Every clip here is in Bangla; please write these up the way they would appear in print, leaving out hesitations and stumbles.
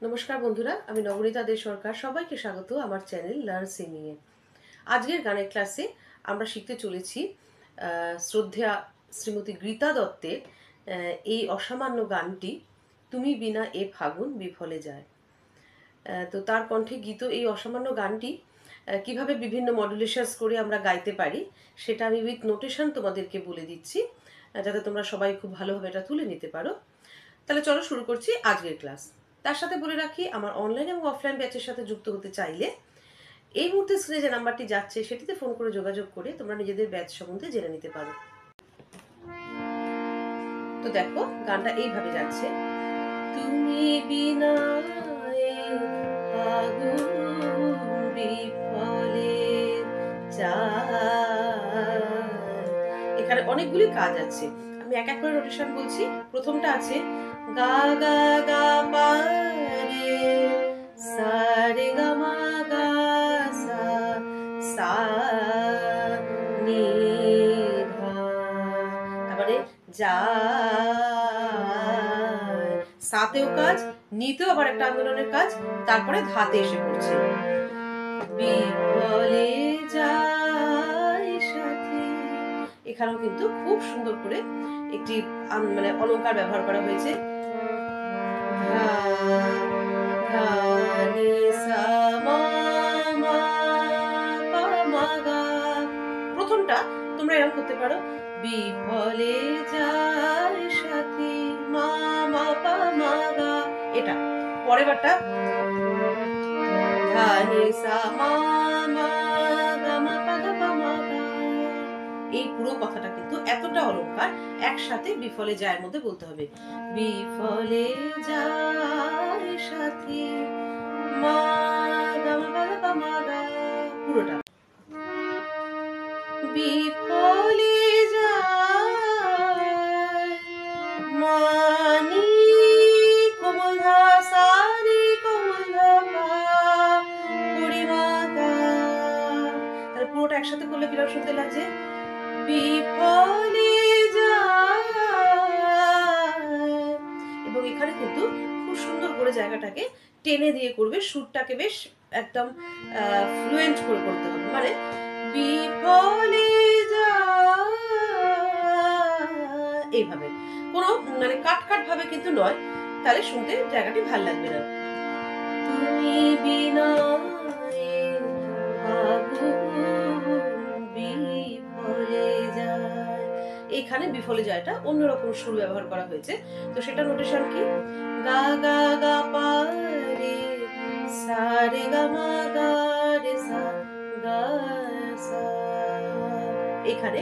নমস্কার বন্ধুরা, আমি নবনীতা দে সরকার। সবাইকে স্বাগত আমার চ্যানেল লার্ন সিঙ্গিং এ। আজকের গানের ক্লাসে আমরা শিখতে চলেছি শ্রদ্ধেয়া শ্রীমতী গীতা দত্তের এই অসামান্য গানটি, তুমি বিনা এ ফাগুন বিফলে যায়। তো তার কণ্ঠে গীত এই অসামান্য গানটি কিভাবে বিভিন্ন মডুলেশনস করে আমরা গাইতে পারি সেটা আমি উইথ নোটেশন তোমাদেরকে বলে দিচ্ছি, যাতে তোমরা সবাই খুব ভালোভাবে এটা তুলে নিতে পারো। তাহলে চলো শুরু করছি আজকের ক্লাস। তার সাথে বলে রাখি, আমার অনলাইন এবং অফলাইন ব্যাচের সাথে যুক্ত হতে চাইলে এই মুহূর্তে স্ক্রিনে যে নাম্বারটি যাচ্ছে সেটিতে ফোন করে যোগাযোগ করে তোমরা নিজেদের ব্যাচ সম্বন্ধে জেনে নিতে পারো। তো দেখো, গানটা এইভাবে যাচ্ছে। তুমি বিনা এ ফাগুন বিফলে যায়। এখানে অনেকগুলি কাজ আছে, আমি এক এক করে নোটেশন বলছি। প্রথমটা আছে গা গা গা পা রে সা রে গা মা গা সা সা নি ধা, তারপরে যা সাতেও কাজ, নিতেও আবার একটা আন্দোলনের কাজ, তারপরে ধাতে এসে পড়ছে বিফলে যায় সাথী। এখানেও কিন্তু খুব সুন্দর করে একটি মানে অলংকার ব্যবহার করা হয়েছে। প্রথমটা তোমরা এরকম করতে পারো, বিফলে যায় সাথী মা মা পা মা গা, এটা। পরের বারটা ধা নি সা মা মা গা মা পা গা পা মা গা। এই পুরো কথাটা কিন্তু এতটা অলংকার একসাথে বিফলে যায় মধ্যে বলতে হবে। বিফলে যায় সাথী মা গা মা পা গা পা মা গা, পুরোটা। বিফলে যায় মানি কোমল ধা সা রে কোমল ধা পা কুড়ি মা গা। তাহলে পুরোটা একসাথে করলে কিরকম শুনতে লাগছে? বিফলে যায়। এবং এখানে কিন্তু খুব সুন্দর করে জায়গাটাকে টেনে দিয়ে করবে, সুরটাকে বেশ একদম ফ্লুয়েন্ট করে করতে হবে। মানে বিফলে যায় এইভাবে, কোনো মানে কাট কাট ভাবে কিন্তু নয়, তাহলে শুনতে জায়গাটি ভাল লাগবে না। তুমি বিনা এ ফাগুন বিফলে যায়, এখানে বিফলে যায়টা অন্যরকম সুর ব্যবহার করা হয়েছে। তো সেটা নোটেশন কি? গা গা গা পা রে সা রে গা মা গা রে সা গা সা। এখানে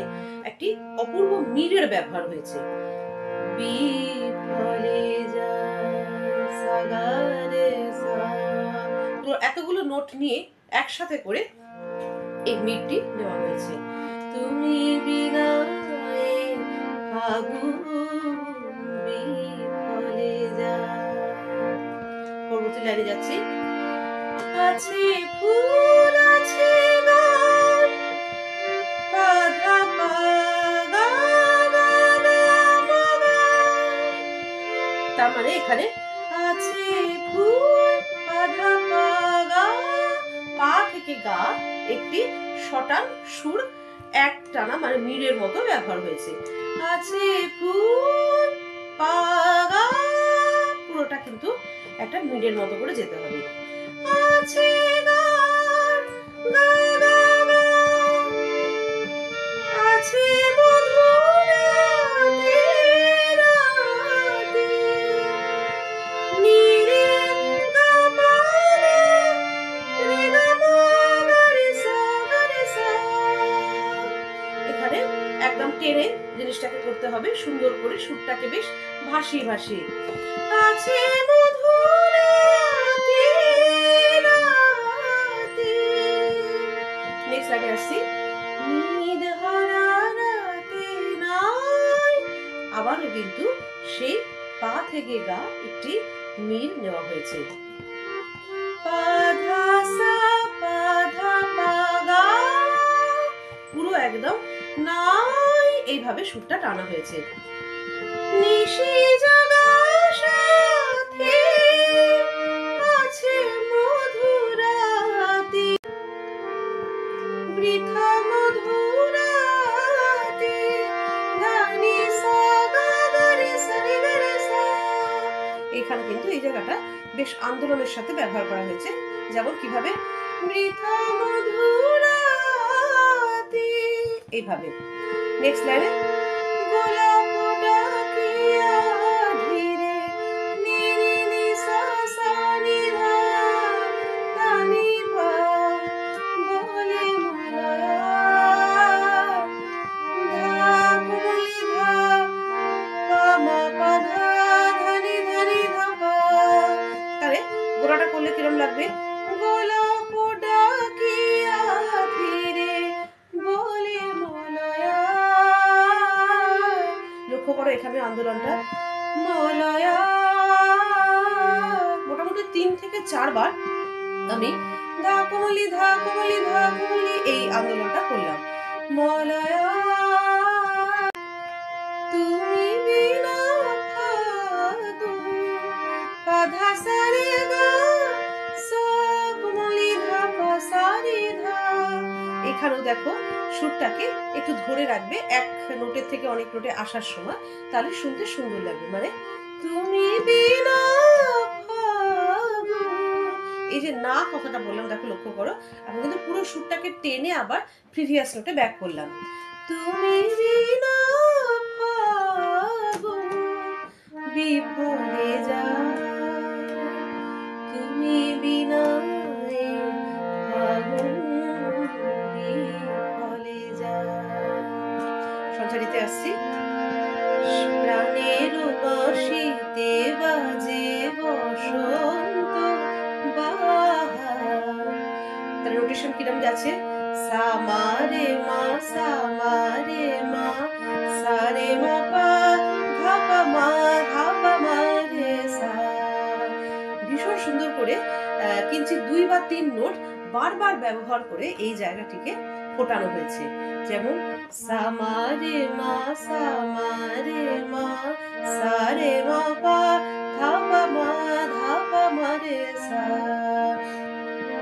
একটি অপূর্ব মিরের ব্যবহার হয়েছে। বিফলে যায় সা গা রে সা। তো এতগুলো নোট নিয়ে একসাথে করে এই মিরটি নেওয়া হয়েছে। তুমি বিনা এ ফাগুন বিফলে যায়। পরবর্তী লাইনে যাচ্ছি। আছে ফুল আছে গান বাধা পা গা গা গা মা গা। তার মানে এখানে আছে ফুল বাধা পা গা, পা থেকে গা একটি শটান সুর এক টানা মানে মিরের মতো ব্যবহার হয়েছে। আছে ফুল পা গা, পুরোটা কিন্তু একটা মিরের মতো করে যেতে হবে। আছে গান গা গা গা, আছে মধুর রাতে রাতে নি রে গা মা রে গা মা গা রে সা গা রে সা। এখানে একদম টেনে জিনিসটাকে করতে হবে, সুন্দর করে সুরটাকে বেশ ভাসিয়ে ভাসিয়ে। আছে মধুর রাতে রাতে, নেক্সট লাইনে আসছি। নিদ হারা রাতে নাই, আবারও কিন্তু সেই পা থেকে গা একটি মির নেওয়া হয়েছে। পা ধা সা পা ধা পা গা, পুরো একদম নাই এইভাবে সুরটা টানা হয়েছে। নিশি জাগা সাথী শব্দটা বেশ আন্দোলনের সাথে ব্যবহার করা হয়েছে। যেমন কিভাবে, মৃথা মধুরাতি, এইভাবে। নেক্সট লাইনে, গোলাপ ডাকিয়া ধীরে নিরি নি সা সা নি ধা তা নি পা বলে মলয়া ধা কুমলি ধা পা মা পা ধা ধা নি ধা পা। তাহলে গোলাটা করলে কিরম লাগবে, গোলাপ ডাকিয়া ধীরে বলে মলয়া। লক্ষ্য করো এখানে আন্দোলনটা, মলয়া। মোটামুটি 3 থেকে 4 বার আমি ধা কোমলি ধা কোমলি ধা কোমলি এই আন্দোলনটা করলাম, মলয়া। তুমি বিনা ফাগুন পা ধা সা রে গা সা কোমলি ধা পা সা রে ধা। এখানেও দেখো সুরটাকে একটু ধরে রাখবে এক নোটের থেকে অনেক নোটে আসার সময়, তাহলে শুনতে সুন্দর লাগবে। মানে তুমি বিনা ফাগুন, এই যে না কথাটা বললাম দেখো, লক্ষ্য করো আমি কিন্তু পুরো সুরটাকে টেনে আবার প্রিভিয়াস নোটে ব্যাক করলাম, তুমি বিনা ফাগুন বিফলে যায়, তুমি বিনা ফাগুন বিফলে যায়। সঞ্চারিতে আসছি, প্রাণের বাঁশিতে বাজে বসন্ত বাহার। তার নোটেশন কিরম যাচ্ছে, সা মা রে মা সা মা রে মা সা রে মা পা ধা পা মা রে সা। ভীষণ সুন্দর করে কিঞ্চিত 2 বা 3 নোট বারবার ব্যবহার করে এই জায়গাটিকে ফোটানো হয়েছে। যেমন সা মা রে মা সা মা রে মা সা রে মা পা ধা পা মা রে সা।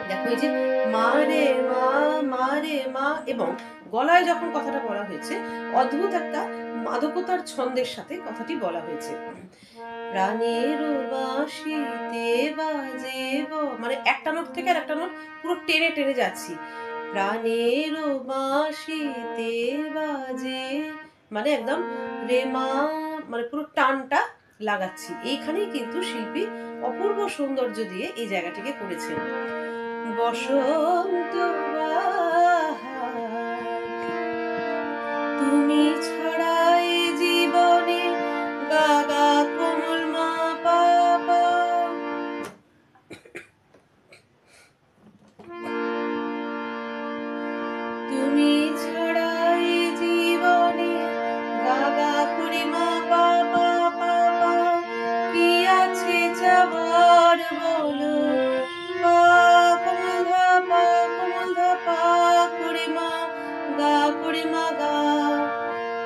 দেখো এই যে মা রে মা এবং গলায় যখন কথাটা বলা হয়েছে অদ্ভুত একটা মাদকতার ছন্দের সাথে কথাটি বলা হয়েছে, প্রাণের বাঁশিতে বাজে, মানে একটা নোট থেকে আর একটা নোট পুরো টেনে টেনে যাচ্ছি, প্রাণের বাঁশিতে বাজে, মানে একদম রে মা, মানে পুরো টানটা লাগাচ্ছি। এইখানেই কিন্তু শিল্পী অপূর্ব সৌন্দর্য দিয়ে এই জায়গাটিকে করেছেন। বসন্ত তুমি ছাড়া এ জীবনে গা গা কোমল মা পা পা। তুমি ছাড়া এ জীবনে গা গা করে মা পা পা পা পা, কি আছে যাবার বলো, পা কোমল ধা পা করে মা গা করে মা গা,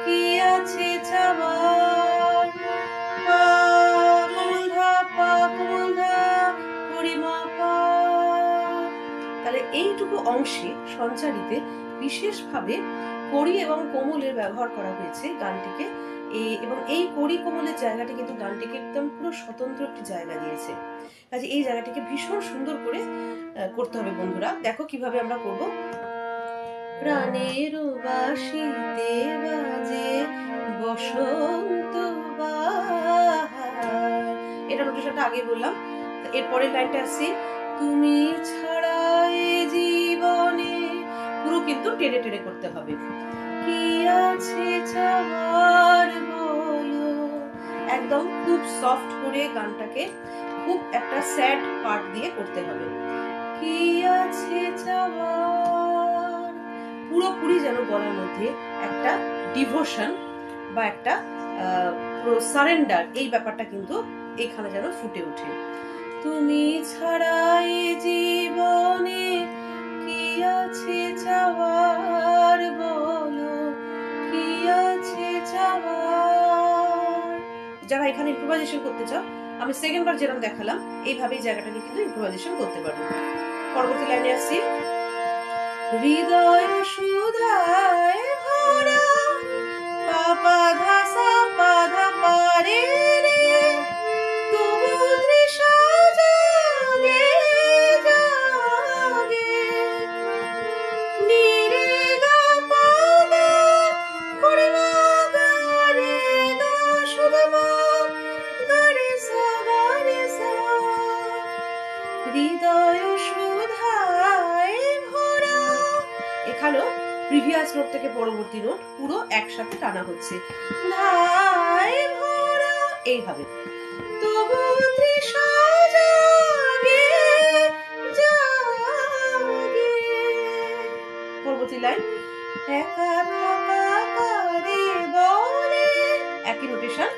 কি আছে যাবার, পা কোমল ধা করে মা পা। তাহলে এইটুকু অংশে সঞ্চারিতে বিশেষভাবে কড়ি এবং কোমলের ব্যবহার করা হয়েছে গানটিকে, এবং এই কড়ি কোমলের জায়গাটি কিন্তু গানটিকে একদম পুরো স্বতন্ত্র একটি জায়গা দিয়েছে। কাজে এই জায়গাটিকে ভীষণ সুন্দর করে করতে হবে বন্ধুরা। দেখো কিভাবে আমরা করব, প্রাণের বাঁশিতে বাজে বসন্ত বাহার, এটা নোটেশনটা আগে বললাম। এরপরের লাইনটা আসছি, তুমি ছাড়া এ জীবনে, পুরো কিন্তু টেনে টেনে করতে হবে, কি আছে চাওয়ার বলো, একদম খুব সফট করে গানটাকে খুব একটা স্যাড পার্ট দিয়ে করতে হবে, কি আছে চাওয়ার, পুরোপুরি যেন গলার মধ্যে একটা ডিভোশন বা একটা সারেন্ডার, এই ব্যাপারটা কিন্তু এখানে যেন ফুটে ওঠে। তুমি ছাড়া এ জীবনে কি আছে চাওয়ার বলো, কি আছে চাওয়ার। যারা এখানে ইম্প্রোভাইজেশন করতে চাও, আমি সেকেন্ড বার যেরকম দেখালাম এইভাবে এই জায়গাটাকে কিন্তু ইম্প্রোভাইজেশন করতে পারবো। পরবর্তী লাইনে আসছি, হৃদয় সুধায় ভরা পা ধা সা পা ধা পা রে রে, তবু তৃষা হৃদয় সুধায় ভরা। এখানেও প্রিভিয়াস নোট থেকে পরবর্তী নোট পুরো একসাথে টানা হচ্ছে, ধায় ভরা, এইভাবে। তবু তৃষা জাগে জাগে। পরবর্তী লাইন, একা থাকা কারে বলে, একই নোটেশন,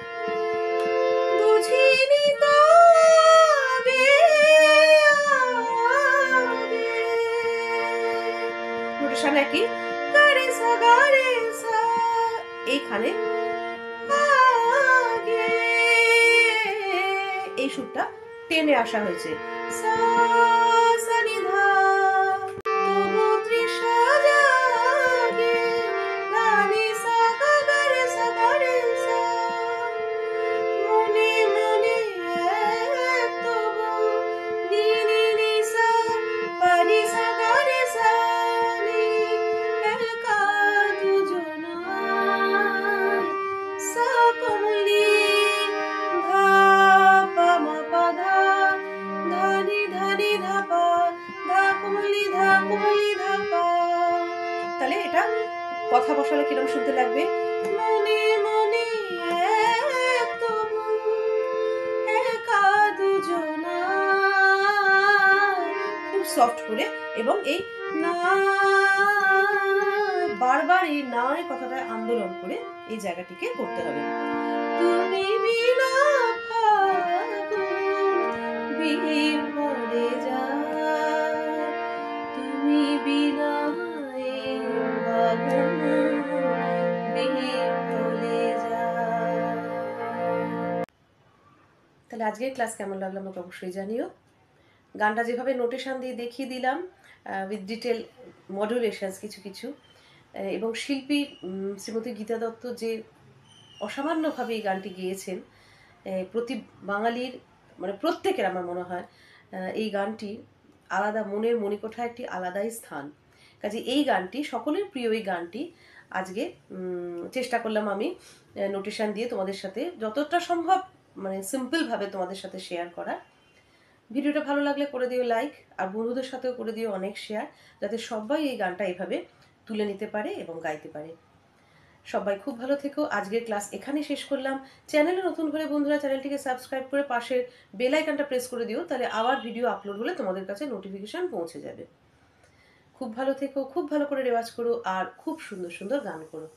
বুঝিনি তো আগে আগে। নোটেশন একই, গারে সা গারে সা, এইখানে আগে, এই সুরটা টেনে আসা হয়েছে, সা সা নি ধা। তবু তৃষা জাগে, গা নি সা গা গা রে সা গা রে সা। মনে মনে এক তবু, নি নি নি সা, পা নি সা গা রে সা নি। একা দুজনায়, সা কমলি ধা পা মা পা ধা, ধা নি ধা পা, ধা কমলি ধা পা। তাহলে এটা কথা বসালে কিরকম শুনতে লাগবে, মনে মনে এক তবু, একা দুজনায়, খুব সফট করে, এবং এই না, বারবার এই না এর কথাটা আন্দোলন করে এই জায়গাটিকে করতে হবে। তুমি বিনা ফাগুন বিফলে যায়, তুমি বিনা এই ফাগুন বিফলে যায়। তাহলে আজকের ক্লাস কেমন লাগলো আমাকে অবশ্যই জানিও। গানটা যেভাবে নোটেশন দিয়ে দেখিয়ে দিলাম উইথ ডিটেল মডুলেশনস কিছু কিছু, এবং শিল্পী শ্রীমতী গীতা দত্ত যে অসামান্যভাবে এই গানটি গেয়েছেন, প্রতি বাঙালির মানে প্রত্যেকের আমার মনে হয় এই গানটি আলাদা, মনের মণিকোঠায় একটি আলাদাই স্থান। কাজে এই গানটি সকলের প্রিয়, এই গানটি আজকে চেষ্টা করলাম আমি নোটেশন দিয়ে তোমাদের সাথে যতটা সম্ভব মানে সিম্পলভাবে তোমাদের সাথে শেয়ার করার। ভিডিওটা ভালো লাগলে করে দিও লাইক, আর বন্ধুদের সাথেও করে দিও অনেক শেয়ার, যাতে সবাই এই গানটা এভাবে তুলে নিতে পারে এবং গাইতে পারে। সবাই খুব ভালো থেকো। আজকের ক্লাস এখানে শেষ করলাম। চ্যানেলে নতুন হলে বন্ধুরা চ্যানেলটিকে সাবস্ক্রাইব করে পাশের বেল আইকনটা প্রেস করে দিও, তাহলে আবার ভিডিও আপলোড হলে তোমাদের কাছে নোটিফিকেশন পৌঁছে যাবে। খুব ভালো থেকো, খুব ভালো করে রেওয়াজ করো, আর খুব সুন্দর সুন্দর গান করো।